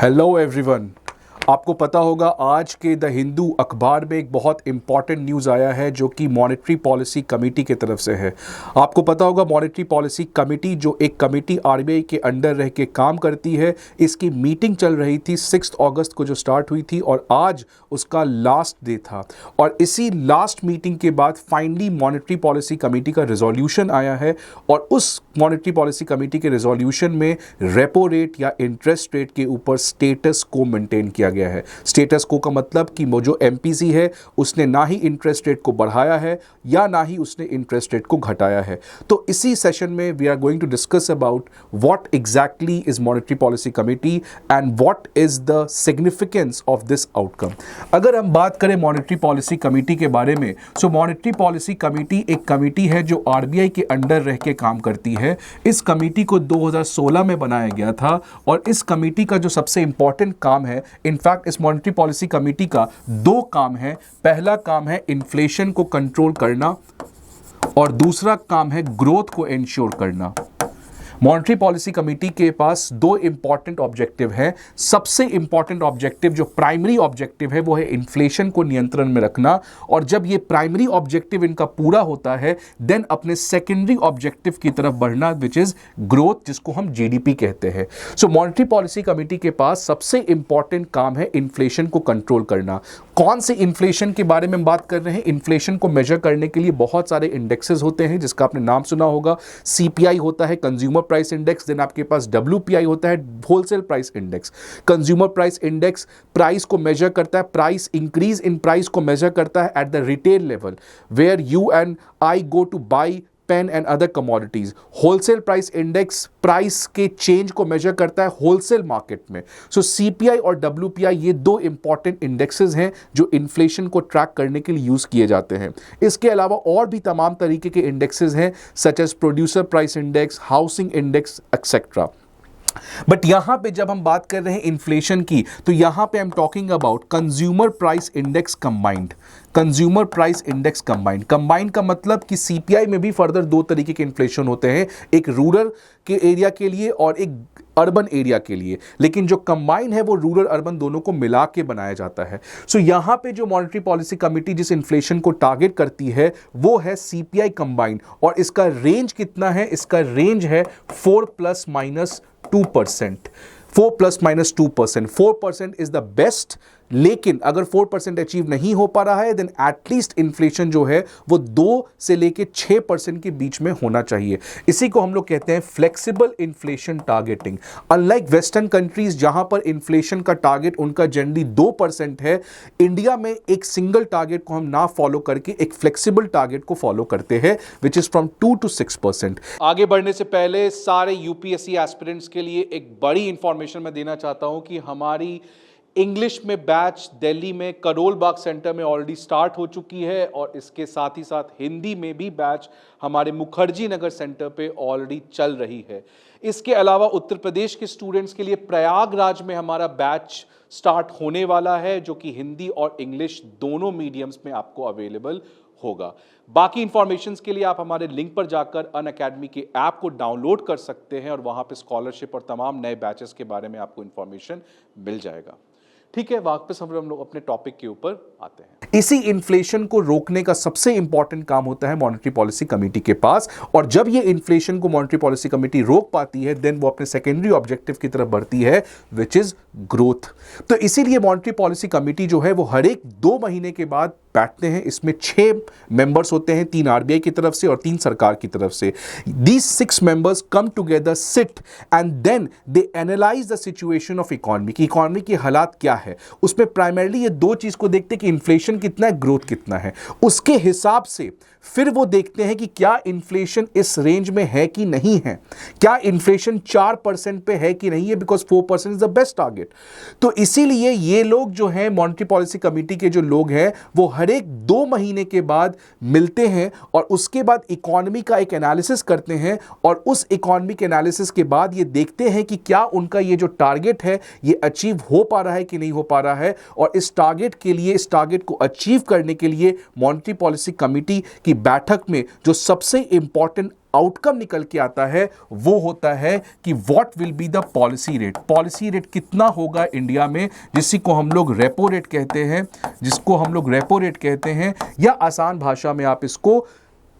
Hello everyone. आपको पता होगा आज के द हिंदू अखबार में एक बहुत इंपॉर्टेंट न्यूज़ आया है जो कि मॉनेटरी पॉलिसी कमेटी की तरफ से है। आपको पता होगा मॉनेटरी पॉलिसी कमेटी जो एक कमेटी आरबीआई के अंडर रह के काम करती है, इसकी मीटिंग चल रही थी 6 अगस्त को जो स्टार्ट हुई थी और आज उसका लास्ट डे था। और इसी लास्ट मीटिंग के बाद फाइनली मॉनेटरी पॉलिसी कमेटी का रिजोल्यूशन आया है और उस मॉनेटरी पॉलिसी कमेटी के रिजोल्यूशन में रेपो रेट या इंटरेस्ट रेट के ऊपर स्टेटस को मेंटेन किया गया है। स्टेटस को का मतलब कि वो जो एमपीसी है उसने ना ही इंटरेस्ट रेट को बढ़ाया है या ना ही उसने इंटरेस्ट रेट को घटाया है। तो इसी सेशन में we are going to discuss about what exactly is monetary policy committee and what is the significance of this outcome. अगर हम बात करें मॉनेटरी पॉलिसी कमेटी के बारे में, सो मॉनेटरी पॉलिसी कमेटी एक कमेटी है जो आरबीआई के अंडर रह के काम करती है। इस कमेटी को 2016 में बनाया गया था और इस कमेटी का जो सबसे इंपॉर्टेंट काम है, इनफैक्ट इस मॉनेटरी पॉलिसी कमेटी का 2 काम है। पहला काम है इन्फ्लेशन को कंट्रोल करना और दूसरा काम है ग्रोथ को इंश्योर करना। मॉनेटरी पॉलिसी कमेटी के पास 2 इंपॉर्टेंट ऑब्जेक्टिव हैं। सबसे इंपॉर्टेंट ऑब्जेक्टिव जो प्राइमरी ऑब्जेक्टिव है वो है इन्फ्लेशन को नियंत्रण में रखना, और जब ये प्राइमरी ऑब्जेक्टिव इनका पूरा होता है देन अपने सेकेंडरी ऑब्जेक्टिव की तरफ बढ़ना विच इज ग्रोथ, जिसको हम जीडीपी कहते हैं। सो मॉनेटरी पॉलिसी कमेटी के पास सबसे इंपॉर्टेंट काम है इन्फ्लेशन को कंट्रोल करना। कौन से इन्फ्लेशन के बारे में हम बात कर रहे हैं? इन्फ्लेशन को मेजर करने के लिए बहुत सारे इंडेक्सेस होते हैं जिसका आपने नाम सुना होगा। सीपीआई होता है, कंज्यूमर प्राइस इंडेक्स, देन आपके पास डब्ल्यूपीआई होता है, wholesale price index. Consumer price index price को मेजर करता है, प्राइस इंक्रीज इन प्राइस को मेजर करता है at the retail level where you and I go to buy pen and other commodities. Wholesale price index price के change को measure करता है होलसेल मार्केट में। सो सीपीआई और डब्ल्यूपीआई ये 2 इंपॉर्टेंट इंडेक्सेस हैं जो इन्फ्लेशन को ट्रैक करने के लिए यूज किए जाते हैं। इसके अलावा और भी तमाम तरीके के इंडेक्सेस हैं such as producer price index, housing index etcetera. But यहां पे जब हम बात कर रहे हैं इन्फ्लेशन की, तो यहां पे I am talking about consumer price index combined. Consumer price index combined, combined का मतलब कि सीपीआई में भी फर्दर 2 तरीके के इन्फ्लेशन होते हैं, एक रूरल के एरिया के लिए और एक अर्बन एरिया के लिए, लेकिन जो कंबाइन है वो रूरल अर्बन दोनों को मिला के बनाया जाता है। सो यहां पे जो मॉनेटरी पॉलिसी कमेटी जिस इन्फ्लेशन को टारगेट करती है वो है सीपीआई कंबाइंड, और इसका रेंज कितना है? इसका रेंज है 4 ± 2%। 4 ± 2%। 4% इज द बेस्ट, लेकिन अगर 4% अचीव नहीं हो पा रहा है देन एटलीस्ट इन्फ्लेशन जो है वो 2 से लेके 6% के बीच में होना चाहिए। इसी को हम लोग कहते हैं flexible inflation targeting. Unlike western countries जहां पर इन्फ्लेशन का टारगेट उनका जनरली 2% है, इंडिया में एक सिंगल टारगेट को हम ना फॉलो करके एक फ्लेक्सिबल टारगेट को फॉलो करते हैं विच इज फ्रॉम 2 to 6%। आगे बढ़ने से पहले सारे यूपीएससी एस्पिरेंट्स के लिए एक बड़ी इंफॉर्मेशन मैं देना चाहता हूं कि हमारी इंग्लिश में बैच दिल्ली में करोल बाग सेंटर में ऑलरेडी स्टार्ट हो चुकी है, और इसके साथ ही साथ हिंदी में भी बैच हमारे मुखर्जी नगर सेंटर पे ऑलरेडी चल रही है। इसके अलावा उत्तर प्रदेश के स्टूडेंट्स के लिए प्रयागराज में हमारा बैच स्टार्ट होने वाला है जो कि हिंदी और इंग्लिश दोनों मीडियम्स में आपको अवेलेबल होगा। बाकी इंफॉर्मेशंस के लिए आप हमारे लिंक पर जाकर अनअकैडमी के ऐप को डाउनलोड कर सकते हैं और वहां पे स्कॉलरशिप और तमाम नए बैचेस के बारे में आपको इंफॉर्मेशन मिल जाएगा। ठीक है, वापस हम लोग अपने टॉपिक के ऊपर आते हैं। इसी इन्फ्लेशन को रोकने का सबसे इंपॉर्टेंट काम होता है मॉनेटरी पॉलिसी कमेटी के पास, और जब ये इन्फ्लेशन को मॉनेटरी पॉलिसी कमेटी रोक पाती है देन वो अपने सेकेंडरी ऑब्जेक्टिव की तरफ बढ़ती है विच इज ग्रोथ। तो इसीलिए मॉनेटरी पॉलिसी कमेटी जो है वो हर एक 2 महीने के बाद बैठते हैं। इसमें 6 मेंबर्स होते हैं, 3 आरबीआई की तरफ से और 3 सरकार की तरफ से। These 6 members come together, sit and then they analyze the situation of economy कि इकोनॉमी की हालात क्या है। उसमें प्राइमरली ये 2 चीज को देखते हैं कि इन्फ्लेशन कितना है, ग्रोथ कितना है। उसके हिसाब से फिर वो देखते हैं कि क्या इन्फ्लेशन इस रेंज में है कि नहीं है, क्या इन्फ्लेशन 4% पे है कि नहीं है, because 4% is the best target. तो इसीलिए ये लोग जो हैं मॉनेटरी पॉलिसी कमेटी के जो लोग हैं वो हर एक 2 महीने के बाद मिलते हैं और उसके बाद इकोनॉमी का एक एनालिसिस करते हैं, और उस इकोनॉमिक एनालिसिस के बाद ये देखते हैं कि क्या उनका ये जो टारगेट है ये अचीव हो पा रहा है कि नहीं हो पा रहा है, और इस टारगेट के लिए, इस टारगेट को अचीव करने के लिए मॉनेटरी पॉलिसी कमेटी की बैठक में जो सबसे इंपॉर्टेंट आउटकम निकल के आता है वो होता है कि what will be the policy rate. Policy rate कितना होगा इंडिया में, जिसको हम लोग रेपो रेट कहते हैं, या आसान भाषा में आप इसको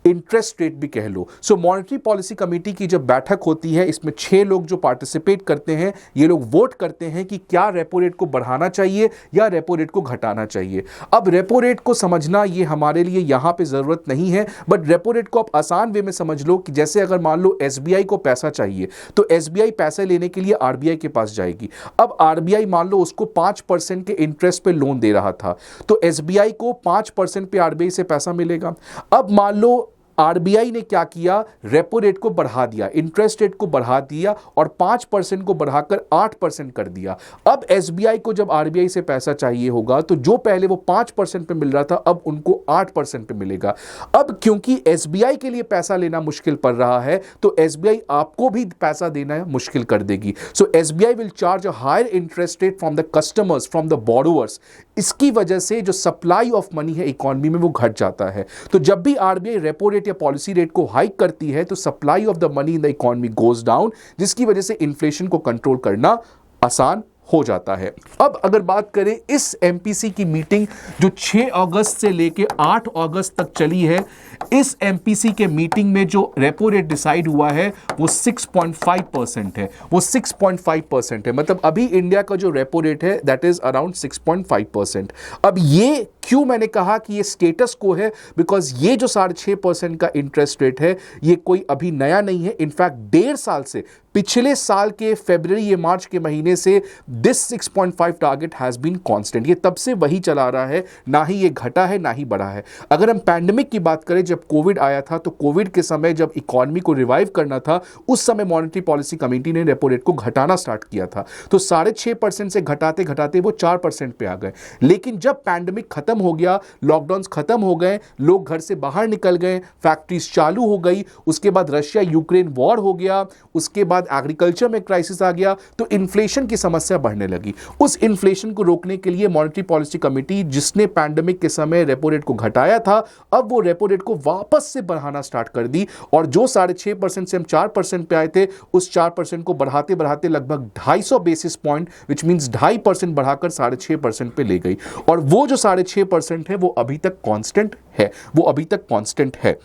इंटरेस्ट रेट भी कह लो। सो मॉनेटरी पॉलिसी कमेटी की जब बैठक होती है, इसमें 6 लोग जो पार्टिसिपेट करते हैं, ये लोग वोट करते हैं कि क्या रेपो रेट को बढ़ाना चाहिए या रेपो रेट को घटाना चाहिए। अब रेपो रेट को समझना ये हमारे लिए यहां पे जरूरत नहीं है, बट रेपो रेट को आप आसान वे में समझ लो कि जैसे अगर मान लो एसबीआई को पैसा चाहिए तो एसबीआई पैसे लेने के लिए आरबीआई के पास जाएगी। अब आरबीआई मान लो उसको 5% के इंटरेस्ट पे लोन दे रहा था, तो एसबीआई को 5% पे आरबीआई से पैसा मिलेगा। अब मान लो आरबीआई ने क्या किया, रेपो रेट को बढ़ा दिया, इंटरेस्ट रेट को बढ़ा दिया और 5% को बढ़ाकर 8% कर दिया। अब एसबीआई को जब आरबीआई से पैसा चाहिए होगा तो जो पहले वो 5% पे मिल रहा था अब उनको 8% पे मिलेगा। अब क्योंकि एसबीआई के लिए पैसा लेना मुश्किल पड़ रहा है तो एसबीआई आपको भी पैसा देना मुश्किल कर देगी। So SBI will charge a higher interest rate from the customers, from the borrowers. इसकी वजह से जो सप्लाई ऑफ मनी है इकोनॉमी में वो घट जाता है। तो जब भी आरबीआई रेपो रेट या पॉलिसी रेट को हाइक करती है तो supply of the money in the economy goes down, जिसकी वजह से इन्फ्लेशन को कंट्रोल करना आसान हो जाता है। अब अगर बात करें इस एमपीसी की मीटिंग जो 6 अगस्त से लेके 8 अगस्त तक चली है, इस एमपीसी के मीटिंग में जो रेपो रेट डिसाइड हुआ है वो 6.5% है। वो 6.5% है, मतलब अभी इंडिया का जो रेपो रेट है दैट इज अराउंड 6.5%। अब ये क्यों मैंने कहा कि ये स्टेटस को है, बिकॉज ये जो 6.5% का इंटरेस्ट रेट है ये कोई अभी नया नहीं है। इनफैक्ट 1.5 साल से, पिछले साल के फरवरी या मार्च के महीने से this 6.5 target has been constant. ये तब से वही चला रहा है, ना ही ये घटा है ना ही बढ़ा है। अगर हम पैंडेमिक की बात करें, जब कोविड आया था तो कोविड के समय जब इकोनॉमी को रिवाइव करना था उस समय मॉनेटरी पॉलिसी कमेटी ने रेपो रेट को घटाना स्टार्ट किया था। तो 6.5% से घटाते घटाते वो 4% पे आ गए। लेकिन जब पैंडेमिक खत्म हो गया, लॉकडाउन खत्म हो गए, लोग घर से बाहर निकल गए, फैक्ट्रीज चालू हो गई, उसके बाद रशिया यूक्रेन वॉर हो गया, उसके बाद एग्रीकल्चर में क्राइसिस आ गया, तो इन्फ्लेशन की समस्या बढ़ने लगी। उस इन्फ्लेशन को रोकने के लिए मॉनेटरी पॉलिसी कमेटी, जिसने पैंडेमिक के समय रेपो रेट को घटाया था, अब वो रेपो रेट को वापस से बढ़ाना स्टार्ट कर दी, और जो 6.5% से हम 4% पे आए थे, उस 4% को बढ़ाते बढ़ाते लगभग 250 बेसिस पॉइंट, विच मींस 2.5% बढ़ाकर 6.5% पे ले गई। और वो जो 6.5% है वो अभी तक कांस्टेंट है, वो अभी तक कांस्टेंट है।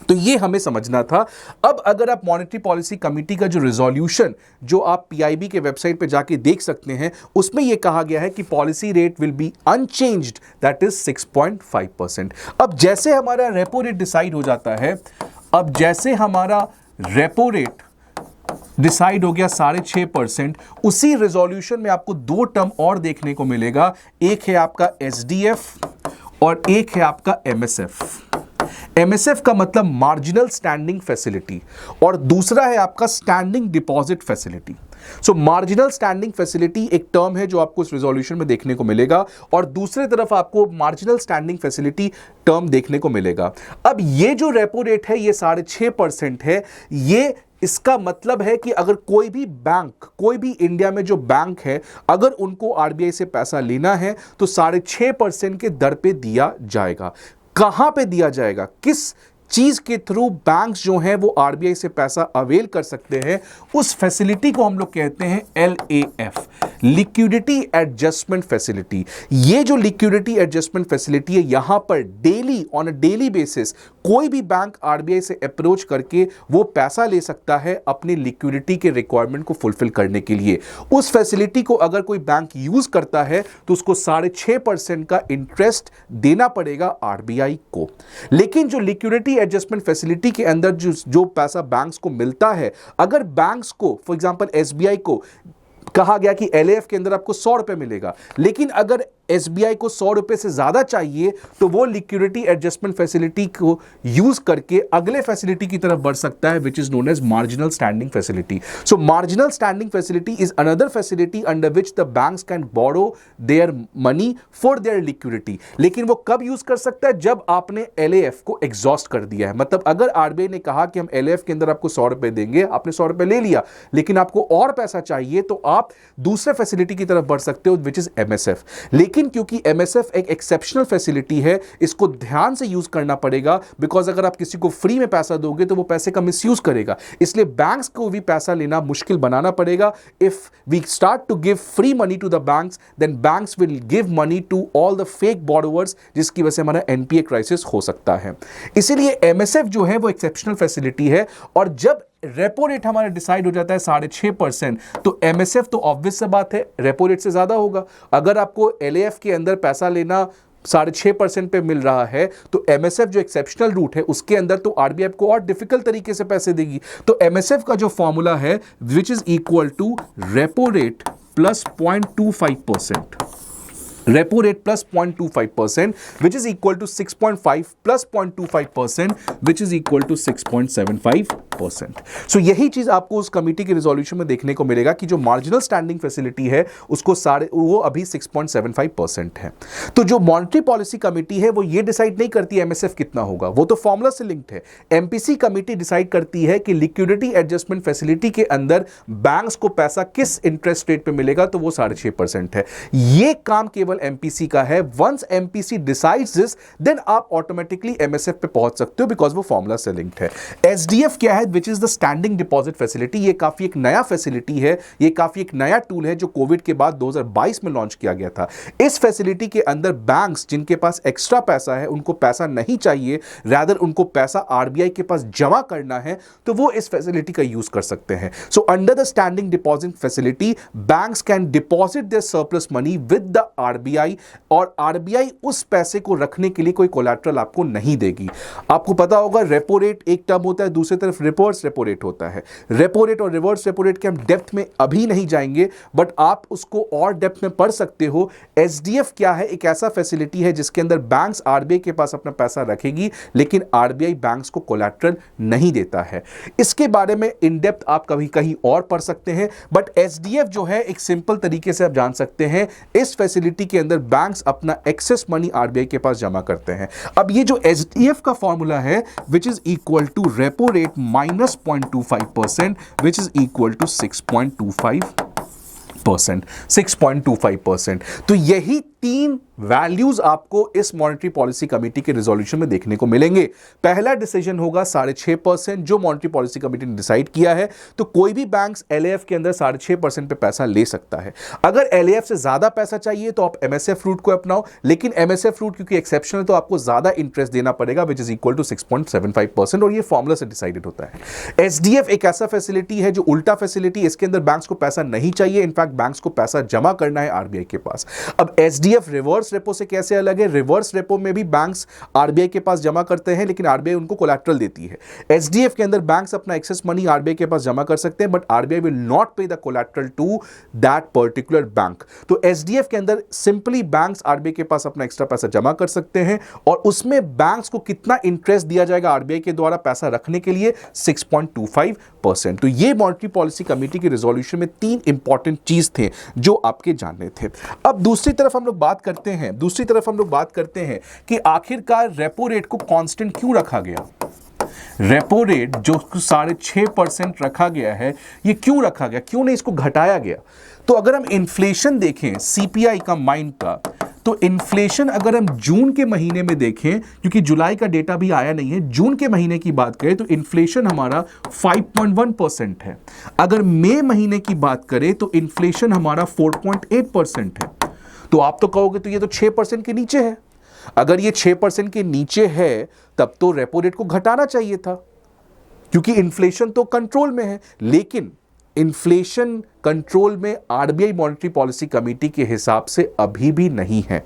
तो ये हमें समझना था। अब अगर आप मॉनेटरी पॉलिसी कमेटी का जो रिजोल्यूशन, जो आप पीआईबी के वेबसाइट पे जाके देख सकते हैं, उसमें यह कहा गया है कि policy rate will be unchanged, that is 6.5%। अब जैसे हमारा रेपो रेट डिसाइड हो जाता है, अब जैसे हमारा रेपो रेट डिसाइड हो गया 6.5%, उसी रिजोल्यूशन में आपको 2 टर्म और देखने को मिलेगा। एक है आपका एसडीएफ और एक है आपका एमएसएफ। एमएसएफ का मतलब मार्जिनल स्टैंडिंग फैसिलिटी, और दूसरा है आपका standing deposit facility. So marginal standing facility एक टर्म है जो आपको इस रिजोल्यूशन में देखने को मिलेगा, और दूसरी तरफ आपको मार्जिनल स्टैंडिंग फैसिलिटी टर्म देखने को मिलेगा। अब ये जो रेपो रेट है ये 6.5% है। ये इसका मतलब है कि अगर कोई भी बैंक, कोई भी इंडिया में जो बैंक है, अगर उनको आरबीआई से पैसा लेना है तो 6.5% के दर पे दिया जाएगा। कहां पे दिया जाएगा, किस चीज के थ्रू बैंक्स जो हैं वो आरबीआई से पैसा अवेल कर सकते हैं, उस फैसिलिटी को हम लोग कहते हैं LAF, लिक्विडिटी एडजस्टमेंट फैसिलिटी। ये जो लिक्विडिटी एडजस्टमेंट फैसिलिटी है, यहां पर daily, on a daily basis कोई भी बैंक आरबीआई से अप्रोच करके वो पैसा ले सकता है अपनी लिक्विडिटी के रिक्वायरमेंट को फुलफिल करने के लिए। उस फैसिलिटी को अगर कोई बैंक यूज करता है तो उसको 6.5% का इंटरेस्ट देना पड़ेगा आरबीआई को। लेकिन जो लिक्विडिटी एडजस्टमेंट फैसिलिटी के अंदर जो पैसा बैंक्स को मिलता है, अगर बैंक्स को, फॉर एग्जांपल एसबीआई को कहा गया कि एलएएफ के अंदर आपको 100 रुपए मिलेगा, लेकिन अगर एसबीआई को 100 रुपए से ज्यादा चाहिए तो वो लिक्विडिटी एडजस्टमेंट फैसिलिटी को यूज करके अगले फैसिलिटी की तरफ बढ़ सकता है, which is known as marginal standing facility. So marginal standing facility is another facility under which the banks can borrow their money for their liquidity. लेकिन वो कब यूज कर सकता है? जब आपने एलएएफ को एग्जॉस्ट कर दिया है. मतलब अगर आरबीआई ने कहा कि हम एलएएफ के अंदर आपको 100 रुपए देंगे, आपने 100 रुपए ले लिया, लेकिन आपको और पैसा चाहिए, तो आप दूसरे फैसिलिटी की तरफ बढ़ सकते हो, विच इज एमएसएफ. लेकिन क्योंकि एमएसएफ एक एक्सेप्शनल फैसिलिटी है, इसको ध्यान से यूज करना पड़ेगा, बिकॉज अगर आप किसी को फ्री में पैसा दोगे तो वो पैसे का मिसयूज करेगा. इसलिए बैंक्स को भी पैसा लेना मुश्किल बनाना पड़ेगा. If we start to give free money to the banks, then banks will give money to all the fake borrowers, जिसकी वजह से हमारा एनपीए क्राइसिस हो सकता है. इसीलिए एमएसएफ जो है वो एक्सेप्शनल फैसिलिटी है. और जब रेपो रेट हमारा डिसाइड हो जाता है 6.5%, तो एमएसएफ तो ऑब्वियस सी बात है रेपो रेट से ज्यादा होगा. अगर आपको एलएएफ के अंदर पैसा लेना 6.5% पे मिल रहा है, तो एमएसएफ जो एक्सेप्शनल रूट है उसके अंदर तो आरबीआई को और डिफिकल्ट तरीके से पैसे देगी. तो एमएसएफ का जो फॉर्मूला है which is equal to repo rate plus 0.25%, repo rate plus 0.25%, which is equal to 6.5 plus 0.25%, which is equal to 6.75%. So यही चीज आपको उस कमिटी के रिजोल्यूशन में देखने को मिलेगा कि जो मार्जिनल स्टैंडिंग फैसिलिटी है उसको वो अभी 6.75% है. तो जो मॉनेटरी पॉलिसी कमिटी है वो ये डिसाइड नहीं करती एमएसएफ कितना होगा, वो तो फॉर्मूला से लिंक्ड है. एमपीसी कमिटी डिसाइड करती है कि लिक्विडिटी एडजस्टमेंट फैसिलिटी के अंदर बैंक्स को पैसा किस इंटरेस्ट रेट पे मिलेगा, तो वो 6.5% है. ये काम केवल एमपीसी का है. Once MPC decides this, then आप ऑटोमेटिकली एमएसएफ पे पहुंच सकते हो, बिकॉज वो फॉर्मूला से लिंक्ड है. एसडीएफ क्या है? Which is the standing deposit facility. ये काफी एक नया फैसिलिटी है, ये काफी एक नया टूल है जो कोविड के बाद 2022 में लॉन्च किया गया था. इस फैसिलिटी के अंदर बैंक्स जिनके पास एक्स्ट्रा पैसा है, उनको पैसा नहीं चाहिए, रादर उनको पैसा आरबीआई के पास जमा करना है, तो वो इस फैसिलिटी का यूज कर सकते हैं. So under the standing deposit facility banks can deposit their surplus money with the RBI, और आरबीआई उस पैसे को रखने के लिए कोई कोलैटरल आपको नहीं देगी. आपको पता होगा रेपो रेट एक टर्म होता है, दूसरी तरफ रिवर्स रेपो रेट होता है. रेपो रेट और रिवर्स रेपो रेट के हम डेप्थ में अभी नहीं जाएंगे, बट आप उसको और डेप्थ में पढ़ सकते हो. एसडीएफ क्या है? एक ऐसा फैसिलिटी है जिसके अंदर बैंक्स आरबीआई के पास अपना पैसा रखेगी, लेकिन आरबीआई बैंक्स को कोलैटरल नहीं देता है. इसके बारे में इन डेप्थ आप कभी कहीं और पढ़ सकते हैं, बट एसडीएफ जो है एक सिंपल तरीके से आप जान सकते हैं, इस फैसिलिटी के अंदर बैंक्स अपना एक्सेस मनी आरबीआई के पास जमा करते हैं. अब ये जो एसडीएफ का फॉर्मूला है which is equal to repo rate minus 0.25%, which is equal to 6.25%. तो यही 3 वैल्यूज आपको इस मॉनेटरी पॉलिसी कमेटी के रिजोल्यूशन में देखने को मिलेंगे. पहला डिसीजन होगा 6.5% जो मॉनेटरी पॉलिसी कमेटी ने डिसाइड किया है. तो कोई भी बैंक्स एलएएफ के अंदर 6.5% पे पैसा ले सकता है. अगर एलएएफ से ज्यादा पैसा चाहिए तो आप एमएसएफ रूट को अपनाओ, लेकिन एमएसएफ रूट क्योंकि एक्सेप्शन है तो आपको ज्यादा इंटरेस्ट देना पड़ेगा, विच इज इक्वल टू 6.75%, और ये फॉर्मूला से डिसाइडेड होता है. एसडीएफ एक ऐसा फैसिलिटी है जो उल्टा फैसिलिटी, इसके अंदर बैंक्स को पैसा नहीं चाहिए, इनफैक्ट बैंक्स को पैसा जमा करना है आरबीआई के पास. अब एसडीएफ रिवर्स रेपो से कैसे अलग है? रिवर्स रेपो में भी बैंक्स आरबीआई के पास जमा करते हैं, लेकिन आरबीआई उनको कोलैटरल देती है. एसडीएफ के अंदर बैंक्स अपना एक्सेस मनी आरबीआई के पास जमा कर सकते हैं, but RBI will not pay the collateral to that particular bank. तो एसडीएफ के अंदर सिंपली बैंक्स आरबीआई के पास अपना एक्स्ट्रा पैसा जमा कर सकते हैं, और उसमें बैंक्स को कितना इंटरेस्ट दिया जाएगा आरबीआई के द्वारा पैसा रखने के लिए? 6.25%. तो ये मॉनेटरी पॉलिसी कमेटी के रिजोल्यूशन में 3 इंपॉर्टेंट चीज थे जो आपके जानने थे. अब दूसरी तरफ हम लोग बात करते हैं कि आखिरकार रेपो रेट को कांस्टेंट क्यों रखा गया. रेपो रेट जो 6.5% रखा गया है, ये क्यों रखा गया, क्यों नहीं इसको घटाया गया? तो अगर हम इन्फ्लेशन देखें सीपीआई का माइंड का, तो इन्फ्लेशन अगर हम जून के महीने में देखें, क्योंकि जुलाई का डेटा भी आया नहीं है, जून के महीने की बात करें तो इन्फ्लेशन हमारा 5.1% है. अगर मई महीने की बात करें तो इन्फ्लेशन हमारा 4.8% है. तो आप तो कहोगे तो ये तो 6% के नीचे है. अगर ये 6% के नीचे है तब तो रेपो रेट को घटाना चाहिए था, क्योंकि इन्फ्लेशन तो कंट्रोल में है. लेकिन इन्फ्लेशन कंट्रोल में आरबीआई मॉनेटरी पॉलिसी कमेटी के हिसाब से अभी भी नहीं है,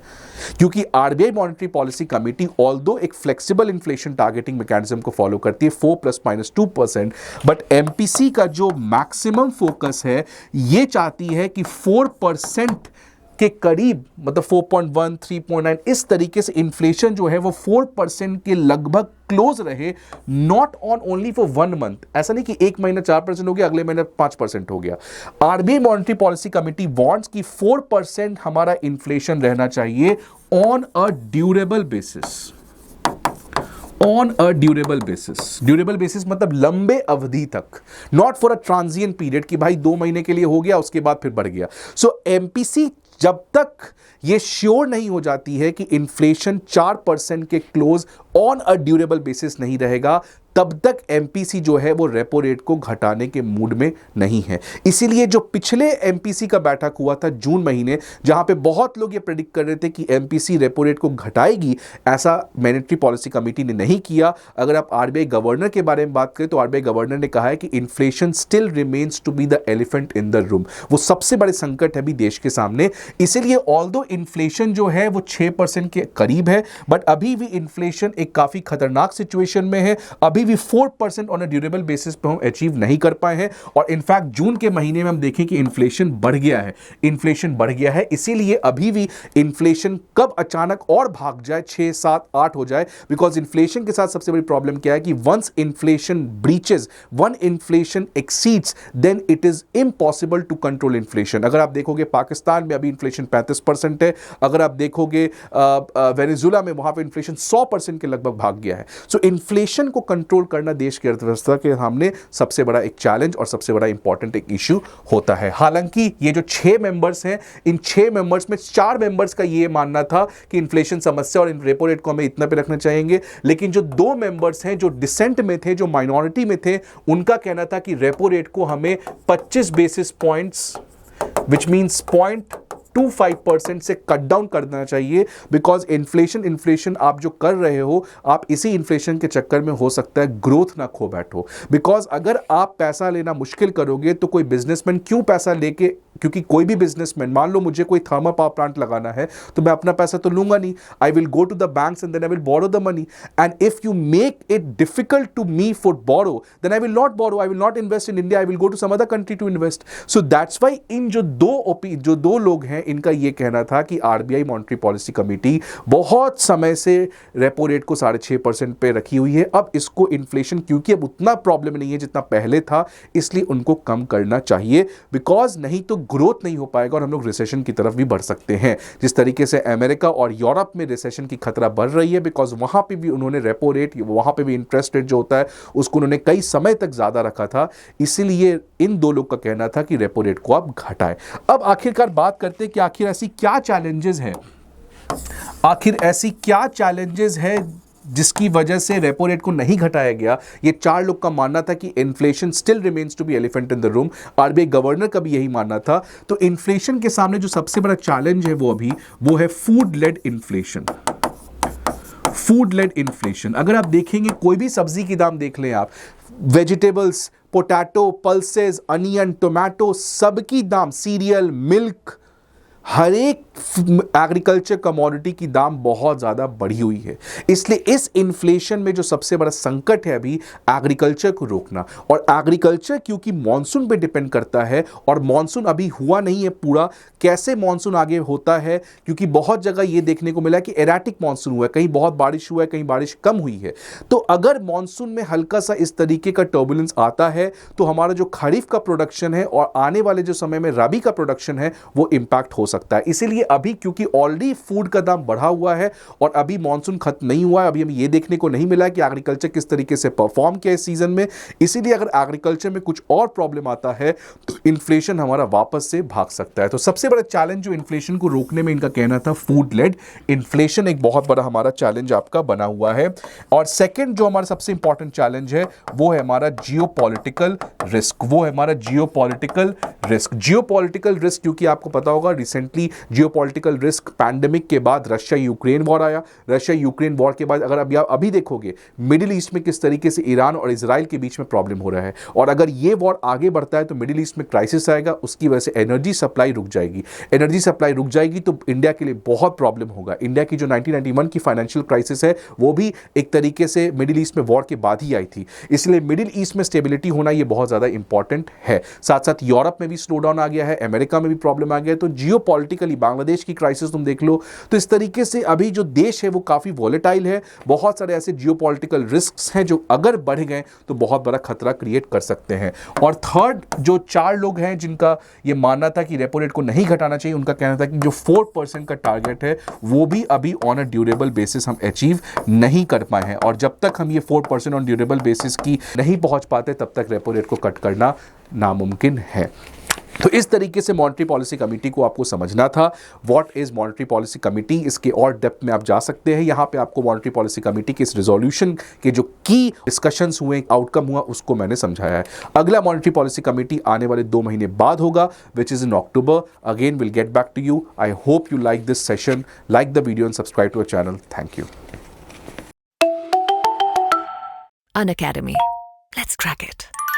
क्योंकि RBI monetary policy committee although एक फ्लेक्सिबल इन्फ्लेशन टारगेटिंग मैकेनिज्म को फॉलो करती है 4 ± 2%, बट एमपीसी का जो मैक्सिमम फोकस है ये चाहती है कि 4% के करीब, मतलब 4.1, 3.9 इस तरीके से इन्फ्लेशन जो है वो 4% के लगभग क्लोज रहे, not on only for 1 month. ऐसा नहीं कि एक महीना 4% हो गया, अगले महीने 5% हो गया। RBI monetary policy committee wants कि 4% हमारा इन्फ्लेशन रहना चाहिए on a durable basis. On a durable basis, durable basis मतलब लंबे अवधि तक, not for a transient period कि भाई 2 महीने के लिए हो गया उसके बाद फिर बढ़ गया। सो एमपीसी जब तक ये श्योर नहीं हो जाती है कि इन्फ्लेशन 4% के close on a durable basis नहीं रहेगा, तब तक एमपीसी जो है वो रेपो रेट को घटाने के मूड में नहीं है। इसीलिए जो पिछले एमपीसी का बैठक हुआ था जून महीने, जहां पे बहुत लोग ये प्रेडिक्ट कर रहे थे कि एमपीसी रेपो रेट को घटाएगी, ऐसा मॉनेटरी पॉलिसी कमेटी ने नहीं किया। अगर आप आरबीआई गवर्नर के बारे में बात करें तो आरबीआई गवर्नर ने कहा है कि inflation still remains to be the elephant in the room. वो सबसे बड़े संकट है अभी देश के सामने। इसीलिए ऑल्दो इन्फ्लेशन जो है वो 6% के करीब है, बट अभी भी इन्फ्लेशन एक काफी खतरनाक सिचुएशन में है। अभी भी 4% ऑन अ ड्यूरेबल बेसिस पे हम अचीव नहीं कर पाए हैं। और इनफैक्ट जून के महीने में हम देखें कि इन्फ्लेशन बढ़ गया है, इन्फ्लेशन बढ़ गया है। इसीलिए अभी भी इन्फ्लेशन कब अचानक और भाग जाए, 6, 7, 8 हो जाए, बिकॉज इन्फ्लेशन के साथ सबसे बड़ी प्रॉब्लम क्या है कि once inflation breaches, one inflation exceeds, then it is impossible to control inflation. अगर आप देखोगे पाकिस्तान में अभी इन्फ्लेशन 35% है, अगर आप देखोगे वेनेजुएला में, वहां पे इन्फ्लेशन 100% के लगभग भाग गया है। सो इन्फ्लेशन को कंट्रोल करना देश की अर्थव्यवस्था के सामने सबसे बड़ा एक चैलेंज और सबसे बड़ा इंपॉर्टेंट एक इश्यू होता है। हालांकि ये जो 6 मेंबर्स हैं, इन 6 मेंबर्स में 4 मेंबर्स का ये मानना था कि इन्फ्लेशन समस्या और रेपो रेट को हमें इतना पे रखना चाहिए, लेकिन जो 2 मेंबर्स हैं जो डिसेंट में थे, जो माइनॉरिटी में थे, उनका कहना था कि रेपो रेट को हमें 25 बेसिस पॉइंट्स विच मीन्स 0.25% से कट डाउन कर देना चाहिए। बिकॉज इन्फ्लेशन आप जो कर रहे हो, आप इसी इन्फ्लेशन के चक्कर में हो सकता है ग्रोथ ना खो बैठो। बिकॉज अगर आप पैसा लेना मुश्किल करोगे तो कोई बिजनेसमैन क्यों पैसा लेके, क्योंकि कोई भी बिजनेसमैन, मान लो मुझे कोई थर्मल पावर प्लांट लगाना है तो मैं अपना पैसा तो लूंगा नहीं, I will go to the banks and then I will borrow the money. And if you make it difficult to me for borrow, then I will not borrow, I will not invest in India, I will go to some other country to invest. So that's why in जो दो लोग हैं, इनका यह कहना था कि RBI monetary policy committee बहुत समय से रेपो रेट को 6.5% पे रखी हुई है। अब इसको इन्फ्लेशन, क्योंकि अब उतना प्रॉब्लम नहीं है जितना पहले था, इसलिए उनको कम करना चाहिए। बिकॉज नहीं तो ग्रोथ नहीं हो पाएगा और हम लोग रिसेशन की तरफ भी बढ़ सकते हैं। जिस तरीके से अमेरिका और यूरोप में रिसेशन की खतरा बढ़ रही है, बिकॉज वहां पे भी उन्होंने रेपो रेट, वहां पे भी इंटरेस्ट रेट जो होता है उसको उन्होंने कई समय तक ज्यादा रखा था। इसीलिए इन 2 लोग का कहना था कि रेपो रेट को आप घटाएं। अब आखिरकार बात करते हैं कि आखिर ऐसी क्या चैलेंजेस हैं, आखिर ऐसी क्या चैलेंजेस है जिसकी वजह से रेपो रेट को नहीं घटाया गया। ये 4 लोग का मानना था कि inflation still remains to be elephant in the room. RBI governor का भी यही मानना था। तो इन्फ्लेशन के सामने जो सबसे बड़ा चैलेंज है वो है food led inflation. Food led inflation, अगर आप देखेंगे कोई भी सब्जी की दाम देख लें आप, vegetables, potato, pulses, onion, tomato, सबकी दाम, सीरियल, मिल्क, हर एक एग्रीकल्चर कमोडिटी की दाम बहुत ज़्यादा बढ़ी हुई है। इसलिए इस इन्फ्लेशन में जो सबसे बड़ा संकट है अभी, एग्रीकल्चर को रोकना। और एग्रीकल्चर क्योंकि मॉनसून पे डिपेंड करता है, और मॉनसून अभी हुआ नहीं है पूरा, कैसे मॉनसून आगे होता है, क्योंकि बहुत जगह ये देखने को मिला कि एराटिक मॉनसून हुआ है, कहीं बहुत बारिश हुआ है, कहीं बारिश कम हुई है। तो अगर मॉनसून में हल्का सा इस तरीके का टर्बुलेंस आता है तो हमारा जो खरीफ का प्रोडक्शन है और आने वाले जो समय में रबी का प्रोडक्शन है वो इंपैक्ट हो सकता है। इसीलिए अभी क्योंकि ऑलरेडी फूड का दाम बढ़ा हुआ है और अभी मॉनसून खत्म नहीं हुआ है, अभी हमें ये देखने को नहीं मिला कि एग्रीकल्चर किस तरीके से परफॉर्म किया इस सीजन में। इसीलिए अगर एग्रीकल्चर में कुछ और प्रॉब्लम आता है तो इन्फ्लेशन हमारा वापस से भाग सकता है। तो सबसे बड़ा चैलेंज जो इन्फ्लेशन को रोकने में इनका कहना था, फूड लेड इन्फ्लेशन एक बहुत बड़ा हमारा चैलेंज आपका बना हुआ है। और सेकेंड जो हमारा सबसे इंपॉर्टेंट चैलेंज है वो है हमारा जियोपॉलिटिकल रिस्क। वो है हमारा जियोपॉलिटिकल रिस्क। जियोपॉलिटिकल रिस्क क्योंकि आपको पता होगा रिसेंटली जियोपॉलिटिकल रिस्क, पैंडेमिक के बाद रशिया यूक्रेन वॉर आया। रशिया यूक्रेन वॉर के बाद अगर अभी देखोगे मिडिल ईस्ट में किस तरीके से ईरान और इजराइल के बीच में प्रॉब्लम हो रहा है, और अगर ये वॉर आगे बढ़ता है तो मिडिल ईस्ट में क्राइसिस आएगा, उसकी वजह से एनर्जी सप्लाई रुक जाएगी। एनर्जी सप्लाई रुक जाएगी तो इंडिया के लिए बहुत प्रॉब्लम होगा। इंडिया की जो 1991 की फाइनेंशियल क्राइसिस है वो भी एक तरीके से मिडिल ईस्ट में वॉर के बाद ही आई थी। इसलिए मिडिल ईस्ट में स्टेबिलिटी होना ये बहुत ज्यादा इंपॉर्टेंट है। साथ साथ यूरोप में भी स्लो डाउन आ गया है, अमेरिका में भी प्रॉब्लम आ गया है। तो जियो पॉलिटिकली बांग्लादेश की क्राइसिस तुम देख लो, तो इस तरीके से अभी जो देश है वो काफ़ी वॉलेटाइल है। बहुत सारे ऐसे जियोपॉलिटिकल रिस्क्स हैं जो अगर बढ़ गए तो बहुत बड़ा खतरा क्रिएट कर सकते हैं। और थर्ड, जो 4 लोग हैं जिनका ये मानना था कि रेपो रेट को नहीं घटाना चाहिए, उनका कहना था कि जो 4% का टारगेट है वो भी अभी ऑन अ ड्यूरेबल बेसिस हम अचीव नहीं कर पाए हैं, और जब तक हम ये 4% ऑन ड्यूरेबल बेसिस की नहीं पहुंच पाते तब तक रेपो रेट को कट करना नामुमकिन है। तो इस तरीके से मॉनेटरी पॉलिसी कमेटी को आपको समझना था। What is monetary policy committee, इसके और डेप्थ में आप जा सकते हैं। यहां पे आपको मॉनेटरी पॉलिसी कमेटी के इस रिजोल्यूशन के जो की डिस्कशंस हुए, आउटकम हुआ, उसको मैंने समझाया है। अगला मॉनेटरी पॉलिसी कमेटी आने वाले 2 महीने बाद होगा, which is in October. Again will get back to you. I hope you like this session, like the video and subscribe to our channel. Thank you. Unacademy. Let's crack it.